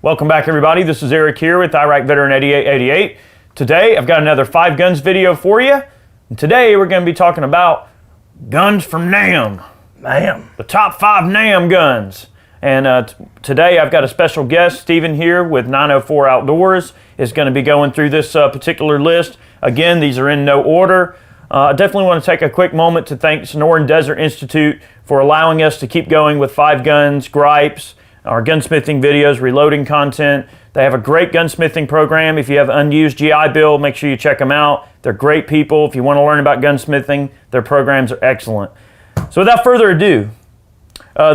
Welcome back, everybody. This is Eric here with Iraq Veteran 8888. Today, I've got another 5 guns video for you. And today, we're going to be talking about guns from NAM. NAM. The top 5 NAM guns. And today, I've got a special guest, Steven here with 904 Outdoors, is going to be going through this particular list. Again, these are in no order. I definitely want to take a quick moment to thank Sonoran Desert Institute for allowing us to keep going with 5 guns, gripes, our gunsmithing videos, reloading content. They have a great gunsmithing program. If you have unused GI Bill, make sure you check them out. They're great people. If you want to learn about gunsmithing, their programs are excellent. So without further ado,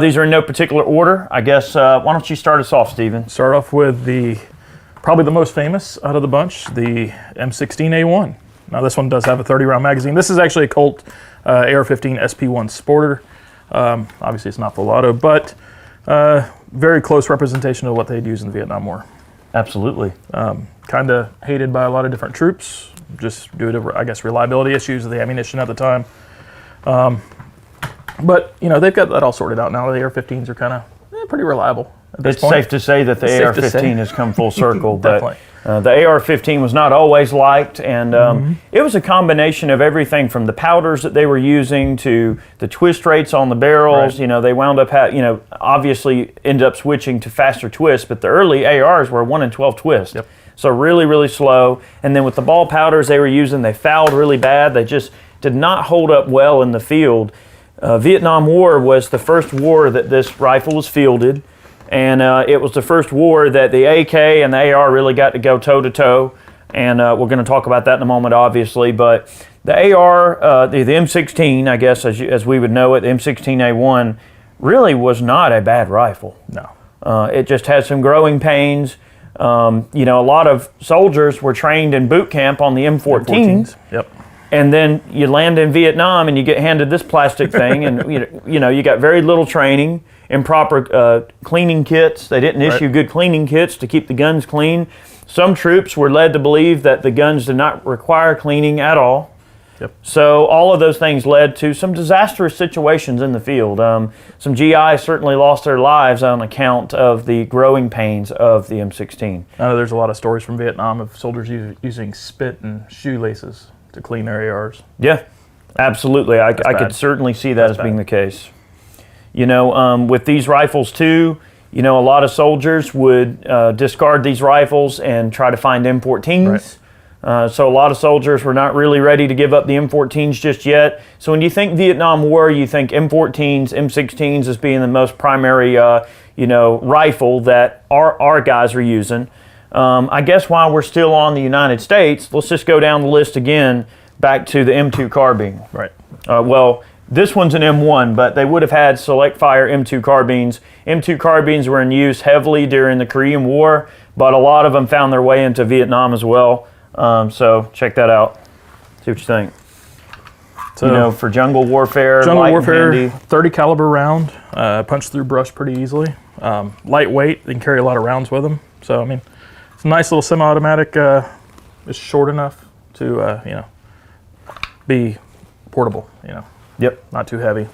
these are in no particular order. I guess, why don't you start us off, Steven? Start off with probably the most famous out of the bunch, the M16A1. Now this one does have a 30-round magazine. This is actually a Colt AR-15 SP1 Sporter. Obviously it's not full auto, but very close representation of what they'd use in the Vietnam War. Absolutely. Kind of hated by a lot of different troops, just due to, I guess, reliability issues of the ammunition at the time. But, you know, they've got that all sorted out now. The AR-15s are kind of pretty reliable at this point. It's safe to say that the AR-15 has come full circle. Definitely. But the AR-15 was not always liked, and it was a combination of everything from the powders that they were using to the twist rates on the barrels. Right. You know, they wound up, obviously ended up switching to faster twists, but the early ARs were 1 in 12 twists. Yep. So really, really slow. And then with the ball powders they were using, they fouled really bad. They just did not hold up well in the field. Vietnam War was the first war that this rifle was fielded. And it was the first war that the AK and the AR really got to go toe-to-toe. And we're going to talk about that in a moment, obviously. But the AR, the M16, I guess, as we would know it, the M16A1, really was not a bad rifle. No. It just had some growing pains. You know, a lot of soldiers were trained in boot camp on the M14s. Yep. And then you land in Vietnam and you get handed this plastic thing, and you got very little training, improper cleaning kits. They didn't issue good cleaning kits to keep the guns clean. Some troops were led to believe that the guns did not require cleaning at all. Yep. So all of those things led to some disastrous situations in the field. Some GIs certainly lost their lives on account of the growing pains of the M16. I know there's a lot of stories from Vietnam of soldiers using spit and shoelaces to clean their ARs. Yeah, absolutely. I could certainly see that as being the case. You know, with these rifles too, you know, a lot of soldiers would discard these rifles and try to find M14s. Right. So a lot of soldiers were not really ready to give up the M14s just yet. So when you think Vietnam War, you think M14s, M16s as being the most primary, rifle that our guys are using. I guess while we're still on the United States, let's just go down the list again back to the M2 carbine. Right. Well, this one's an M1, but they would have had select fire M2 carbines. M2 carbines were in use heavily during the Korean War, but a lot of them found their way into Vietnam as well. So check that out. See what you think. So, you know, for jungle warfare, 30 caliber round, punch through brush pretty easily. Lightweight, they can carry a lot of rounds with them. So I mean, it's a nice little semi-automatic. It's short enough to be portable. Yep. Not too heavy.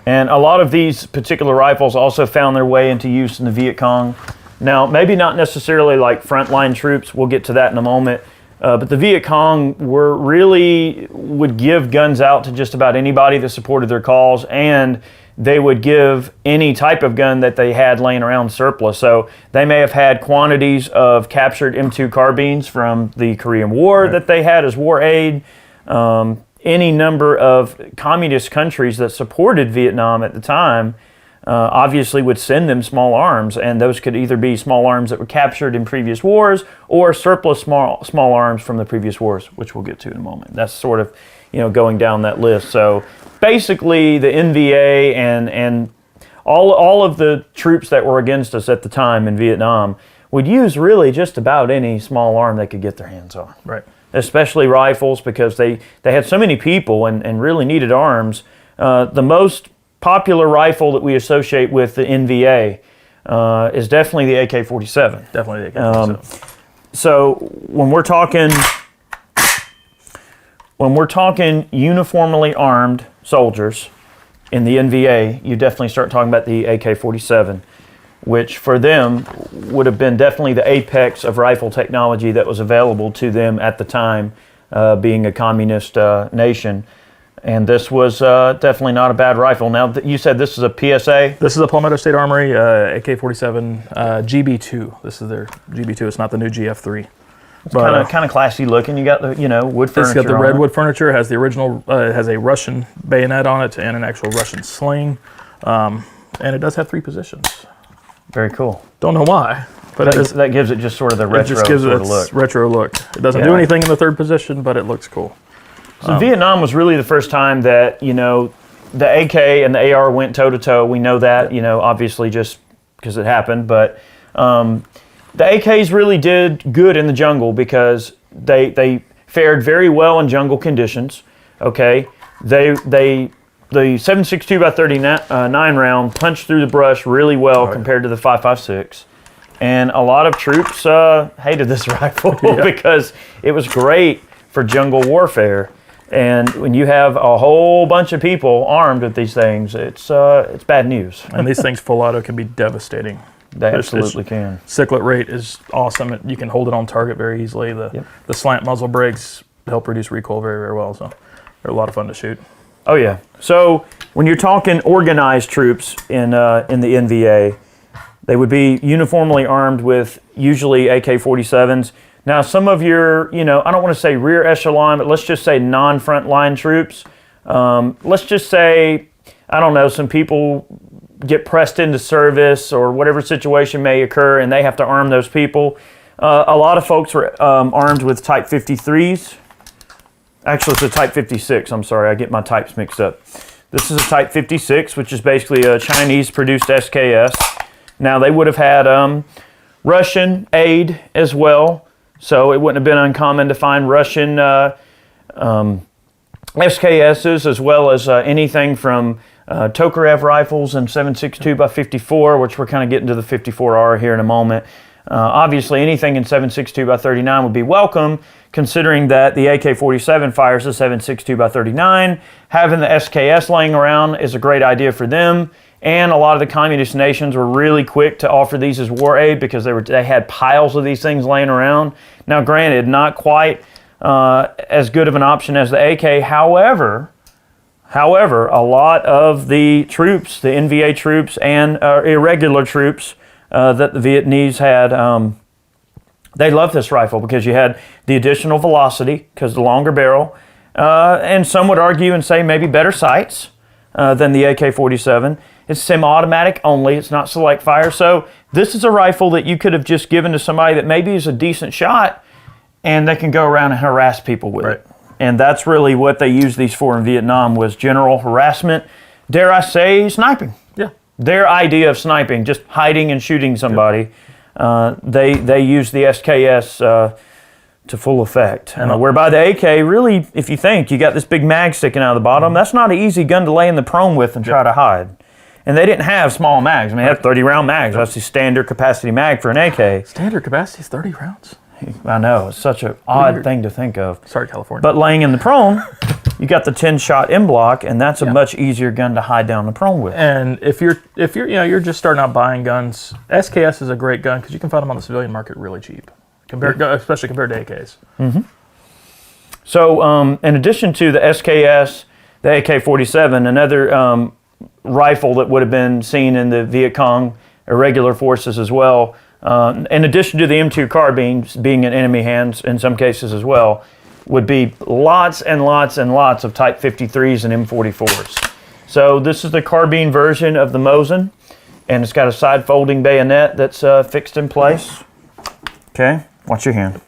And a lot of these particular rifles also found their way into use in the Viet Cong. Now, maybe not necessarily like frontline troops. We'll get to that in a moment. But the Viet Cong would give guns out to just about anybody that supported their cause, and they would give any type of gun that they had laying around surplus. So they may have had quantities of captured M2 carbines from the Korean War that they had as war aid. Any number of communist countries that supported Vietnam at the time obviously would send them small arms, and those could either be small arms that were captured in previous wars or surplus small arms from the previous wars, which we'll get to in a moment. That's sort of, going down that list. So basically the NVA and all of the troops that were against us at the time in Vietnam would use really just about any small arm they could get their hands on. Right. Especially rifles, because they had so many people and really needed arms. The most popular rifle that we associate with the NVA is definitely the AK-47. Definitely the AK-47. So when we're talking uniformly armed soldiers in the NVA, you definitely start talking about the AK-47. which for them would have been definitely the apex of rifle technology that was available to them at the time, being a communist nation. And this was definitely not a bad rifle. Now, you said this is a PSA? This is a Palmetto State Armory AK-47 GB2. This is their GB2. It's not the new GF3. It's kind of classy looking. You got the wood furniture. It's got the redwood furniture. Has the original. Has a Russian bayonet on it and an actual Russian sling, and it does have 3 positions. Very cool. Don't know why, but that gives it just sort of the retro look. Retro look. It doesn't do anything in the 3rd position, but it looks cool. So Vietnam was really the first time that the AK and the AR went toe to toe. We know that obviously just because it happened, but the AKs really did good in the jungle because they fared very well in jungle conditions. Okay, the 7.62 by 39 round punched through the brush really well compared to the 5.56, and a lot of troops hated this rifle because it was great for jungle warfare. And when you have a whole bunch of people armed with these things, it's bad news. And these things full auto can be devastating. They absolutely can. Cyclet rate is awesome. You can hold it on target very easily. The slant muzzle brakes help reduce recoil very, very well. So they're a lot of fun to shoot. Oh yeah. So when you're talking organized troops in the NVA, they would be uniformly armed with usually AK-47s. Now, some of your, I don't want to say rear echelon, but let's just say non-front line troops. Let's just say, I don't know, some people get pressed into service or whatever situation may occur and they have to arm those people. A lot of folks were armed with Type 53s. Actually, it's a Type 56. I'm sorry, I get my types mixed up. This is a Type 56, which is basically a Chinese-produced SKS. Now, they would have had Russian aid as well. So it wouldn't have been uncommon to find Russian SKSs as well as anything from Tokarev rifles and 7.62 by 54, which we're kind of getting to the 54R here in a moment. Obviously, anything in 7.62 by 39 would be welcome, considering that the AK-47 fires a 7.62 by 39. Having the SKS laying around is a great idea for them. And a lot of the communist nations were really quick to offer these as war aid because they had piles of these things laying around. Now, granted, not quite as good of an option as the AK. However, a lot of the troops, the NVA troops and irregular troops that the Vietnamese had, they loved this rifle because you had the additional velocity because the longer barrel, and some would argue and say maybe better sights than the AK-47. It's semi-automatic only. It's not select fire. So this is a rifle that you could have just given to somebody that maybe is a decent shot and they can go around and harass people with it. And that's really what they used these for in Vietnam was general harassment. Dare I say, sniping. Yeah. Their idea of sniping, just hiding and shooting somebody. They used the SKS to full effect. And whereby the AK, really, if you think, you got this big mag sticking out of the bottom, that's not an easy gun to lay in the prone with and try to hide. And they didn't have small mags. I mean, they had 30-round mags. That's the standard capacity mag for an AK. Standard capacity is 30 rounds. I know. It's such an odd thing to think of. Sorry, California. But laying in the prone, you got the 10-shot M-block, and that's a much easier gun to hide down the prone with. And if you're you're just starting out buying guns, SKS is a great gun because you can find them on the civilian market really cheap, especially compared to AKs. Mm-hmm. So, in addition to the SKS, the AK-47, another rifle that would have been seen in the Viet Cong irregular forces as well, in addition to the M2 carbines being in enemy hands in some cases as well, would be lots and lots and lots of Type 53s and M44s. So this is the carbine version of the Mosin, and it's got a side folding bayonet that's fixed in place. Okay, watch your hand.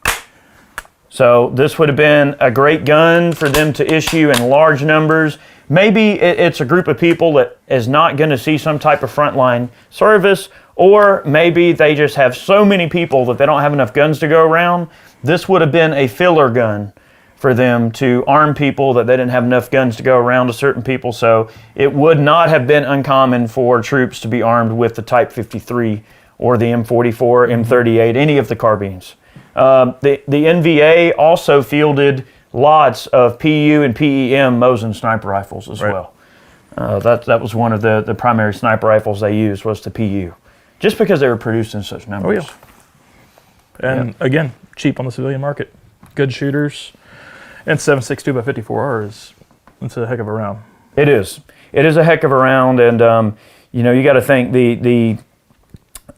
So this would have been a great gun for them to issue in large numbers. Maybe it's a group of people that is not going to see some type of frontline service, or maybe they just have so many people that they don't have enough guns to go around. This would have been a filler gun for them to arm people that they didn't have enough guns to go around to certain people. So it would not have been uncommon for troops to be armed with the Type 53 or the M44, M38, any of the carbines. The NVA also fielded lots of PU and PEM Mosin sniper rifles as well. That was one of the primary sniper rifles they used was the PU. just because they were produced in such numbers. Oh, yeah. And again, cheap on the civilian market. Good shooters. And 7.62 by 54R it's a heck of a round. It is. It is a heck of a round, and you know, you got to think the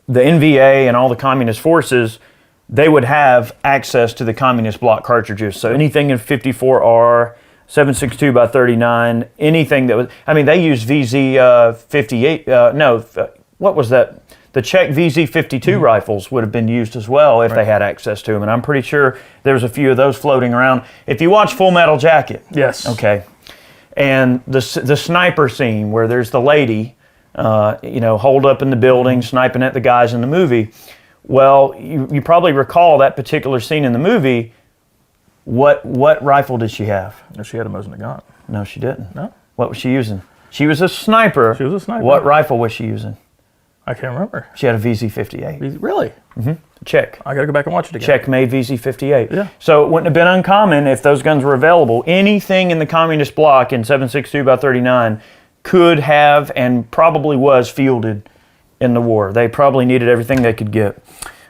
NVA and all the communist forces, they would have access to the communist block cartridges. So anything in 54R, 7.62 by 39, anything that was, I mean, they used VZ 58. What was that? The Czech VZ52 rifles would have been used as well if they had access to them, and I'm pretty sure there's a few of those floating around. If you watch Full Metal Jacket, yes, okay, and the sniper scene where there's the lady, you know, holed up in the building sniping at the guys in the movie. Well, you probably recall that particular scene in the movie. What rifle did she have? She had a Mosin Nagant. No, she didn't. No. What was she using? She was a sniper. She was a sniper. What rifle was she using? I can't remember. She had a VZ58. Really? Mm-hmm. Czech. I got to go back and watch it again. Czech made VZ58. Yeah. So it wouldn't have been uncommon if those guns were available. Anything in the communist bloc in 7.62 by 39 could have and probably was fielded in the war. They probably needed everything they could get.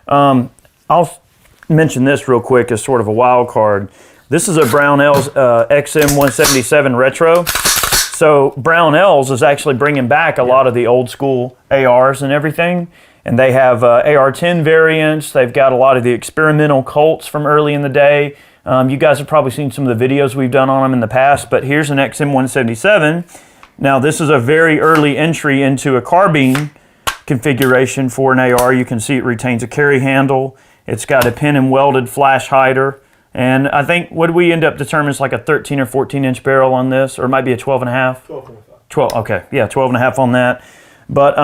I'll mention this real quick as sort of a wild card. This is a Brownell's XM177 Retro. So Brownell's is actually bringing back a lot of the old school ARs and everything. And they have AR-10 variants. They've got a lot of the experimental Colts from early in the day. You guys have probably seen some of the videos we've done on them in the past, but here's an XM177. Now this is a very early entry into a carbine configuration for an AR. You can see it retains a carry handle. It's got a pin and welded flash hider. And I think, what did we end up determining is like a 13 or 14 inch barrel on this, or it might be a 12 and a half? 12.5. 12, okay, yeah, 12 and a half on that. But,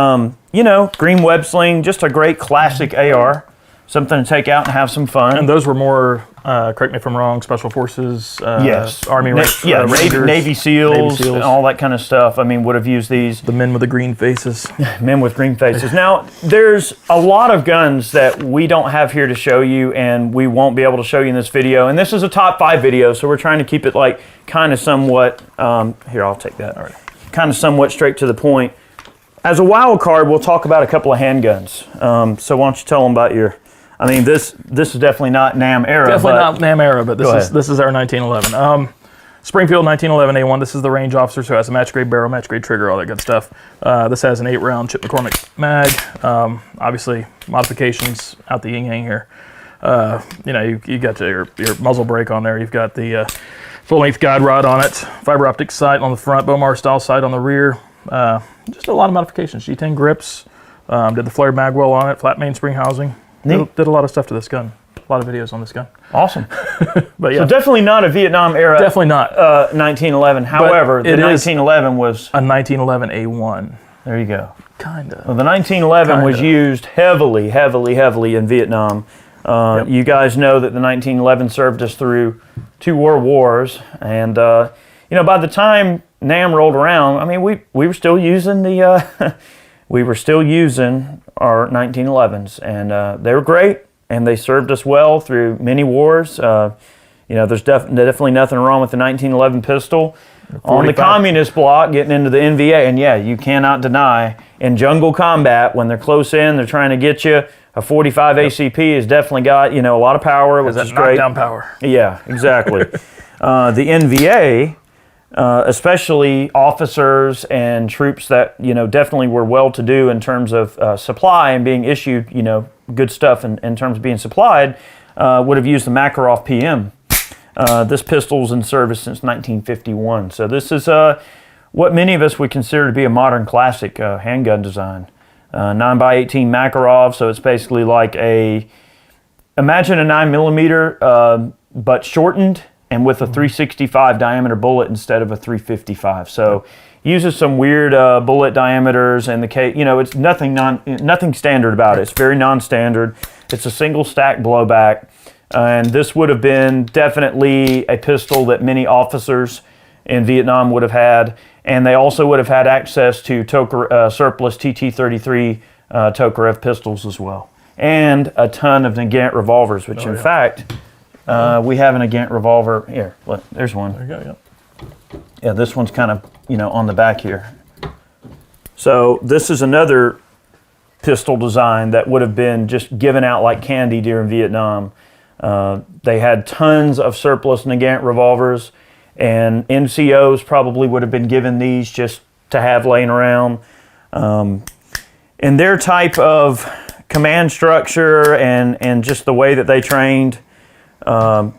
you know, green web sling, just a great classic AR. Something to take out and have some fun. And those were more, correct me if I'm wrong, Special Forces, yes. Army Rangers, Navy SEALs, and all that kind of stuff. I mean, would have used these. The men with the green faces. Men with green faces. Now, there's a lot of guns that we don't have here to show you, and we won't be able to show you in this video. And this is a top 5 video, so we're trying to keep it like kind of somewhat, here, I'll take that. All right. Kind of somewhat straight to the point. As a wild card, we'll talk about a couple of handguns. So why don't you tell them about your... I mean, this is definitely not NAM era. Definitely not NAM era, but this is our 1911. Springfield 1911 A1. This is the range officer, so it has a match grade barrel, match grade trigger, all that good stuff. This has an 8-round Chip McCormick mag. Obviously, modifications out the yin yang here. You know, you got your muzzle brake on there. You've got the full-length guide rod on it, fiber optic sight on the front, Bomar style sight on the rear. Just a lot of modifications. G10 grips. Did the flared magwell on it, flat mainspring housing. Did a lot of stuff to this gun. A lot of videos on this gun. Awesome. But yeah. So definitely not a Vietnam era. Definitely not. 1911. However, the 1911 was a 1911 A1. There you go. Kinda. Well, the 1911 was used heavily in Vietnam. Yep. You guys know that the 1911 served us through 2 world wars, and you know, by the time NAM rolled around, I mean, we were still using the we were still using our 1911s, and they were great, and they served us well through many wars. You know, there's definitely nothing wrong with the 1911 pistol. On the communist bloc, getting into the NVA, and yeah, you cannot deny in jungle combat when they're close in, they're trying to get you. A 45 ACP has definitely got, you know, a lot of power, which is great. Knockdown power. Yeah, exactly. The NVA, especially officers and troops that, you know, definitely were well-to-do in terms of supply and being issued, you know, good stuff in terms of being supplied, would have used the Makarov PM. This pistol's in service since 1951. So this is what many of us would consider to be a modern classic handgun design. 9x18 Makarov, so it's basically like imagine a 9mm, but shortened and with a 365 diameter bullet instead of a 355. So uses some weird bullet diameters, and you know, it's nothing standard about it. It's very non-standard. It's a single stack blowback, and this would have been definitely a pistol that many officers in Vietnam would have had. And they also would have had access to surplus TT-33 Tokarev pistols as well. And a ton of Nagant revolvers, which in fact, we have an Nagant revolver. Here, look, there's one. There you go, yeah. Yeah, this one's kind of, you know, on the back here. So this is another pistol design that would have been just given out like candy during Vietnam. They had tons of surplus Nagant revolvers, and NCOs probably would have been given these just to have laying around. And their type of command structure and just the way that they trained, an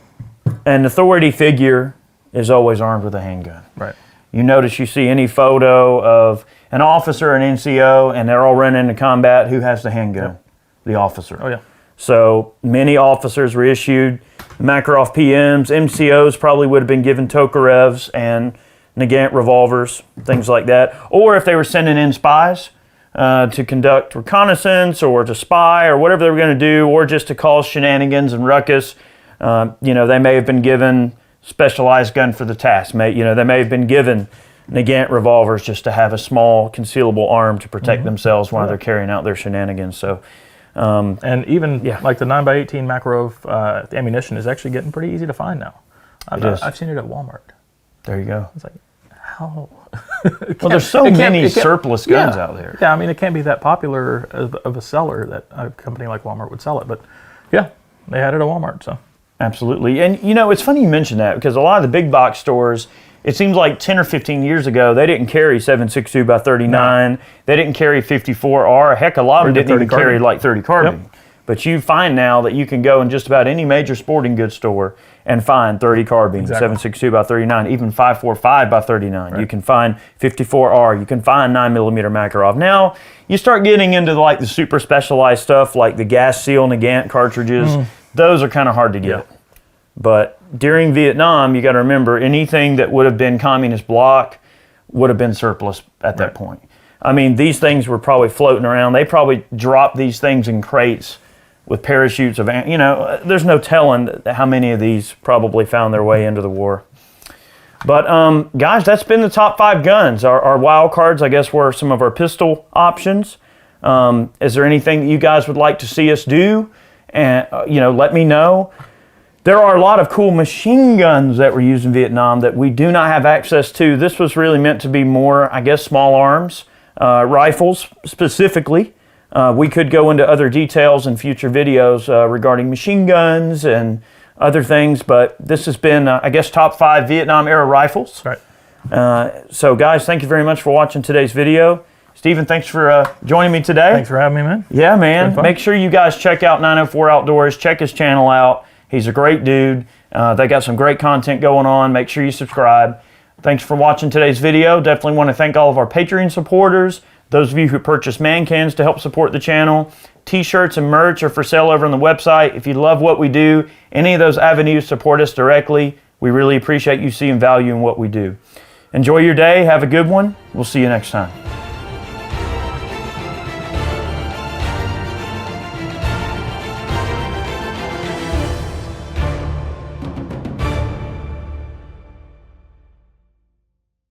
authority figure is always armed with a handgun. Right. You notice you see any photo of an officer, an NCO, and they're all running into combat, who has the handgun? Yep. The officer. Oh, yeah. So many officers were issued Makarov PMs. MCOs probably would have been given Tokarevs and Nagant revolvers, things like that. Or if they were sending in spies to conduct reconnaissance or to spy or whatever they were going to do, or just to cause shenanigans and ruckus, they may have been given specialized gun for the task. They may have been given Nagant revolvers just to have a small concealable arm to protect themselves while they're carrying out their shenanigans. So, and even like the 9x18 Makarov ammunition is actually getting pretty easy to find now. I've seen it at Walmart. There you go. It's like, how? Well, there's so many surplus guns out there. Yeah, I mean, it can't be that popular of a seller that a company like Walmart would sell it. But yeah, they had it at Walmart. So absolutely. And it's funny you mention that, because a lot of the big box stores, it seems like 10 or 15 years ago, they didn't carry 7.62 by 39. No. They didn't carry 54R. Heck, a lot of them didn't even carry like 30 carbine. Yep. But you find now that you can go in just about any major sporting goods store and find 30 carbine, 7.62 by 39, even 5.45 by 39. Right. You can find 54R. You can find 9mm Makarov. Now, you start getting into like the super specialized stuff, like the gas seal Nagant cartridges. Those are kind of hard to get. Yeah. But during Vietnam, you got to remember, anything that would have been communist bloc would have been surplus at that point. I mean, these things were probably floating around. They probably dropped these things in crates with parachutes of, there's no telling how many of these probably found their way into the war. But guys, that's been the top 5 guns. Our wild cards, I guess, were some of our pistol options. Is there anything that you guys would like to see us do? And let me know. There are a lot of cool machine guns that were used in Vietnam that we do not have access to. This was really meant to be more, I guess, small arms, rifles specifically. We could go into other details in future videos regarding machine guns and other things, but this has been, I guess, top 5 Vietnam-era rifles. Right. So, guys, thank you very much for watching today's video. Stephen, thanks for joining me today. Thanks for having me, man. Yeah, man. Make sure you guys check out 904 Outdoors. Check his channel out. He's a great dude. They got some great content going on. Make sure you subscribe. Thanks for watching today's video. Definitely want to thank all of our Patreon supporters. Those of you who purchase man cans to help support the channel. T-shirts and merch are for sale over on the website. If you love what we do, any of those avenues support us directly. We really appreciate you seeing value in what we do. Enjoy your day. Have a good one. We'll see you next time.